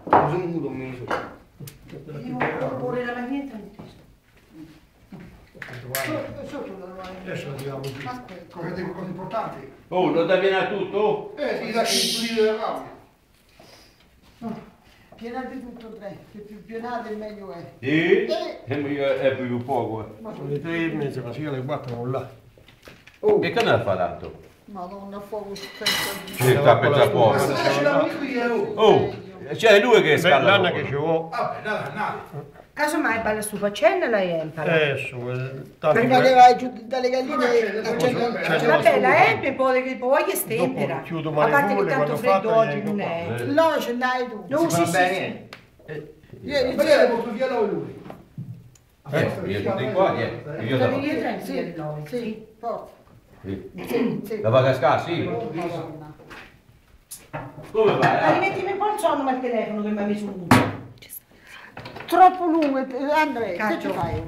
Sono muto un mese. Io vorrei la maglietta. Adesso andiamo giù. Correte cose importanti. Oh, lo dà bene a tutto? Sì, da che pulire la rabbia. Pienate tutto tre, che più pienate meglio è. Sì? È più poco. Sono le 3 e mezza, ma sia le 4 non là. Oh. E che ne fa tanto? Madonna, fuoco senza Sì, sta per già poco. Ce l'ho qui, Oh, c'è lui che scala. l'anno che ci vuole. Vabbè, dai. Casomai balla su faccenda la empara. Adesso, tanto prima che vai giù dalle galline Vabbè, la empe poi che stempera. chiudo A parte che Maripule, tanto quando freddo fatto, oggi non è. no, ce n'hai tu. No, sì, sì. Ieri Ma sera io porto via lui. Io sono di qua, io La da richiesta è sì, sì. sì, forza. sì. La va a cascare, sì. Madonna. Come Ma vai? rimettimi un po' il sonno al telefono che mi ha messo un. Troppo lungo, Andrea, che ci Caccio. fai?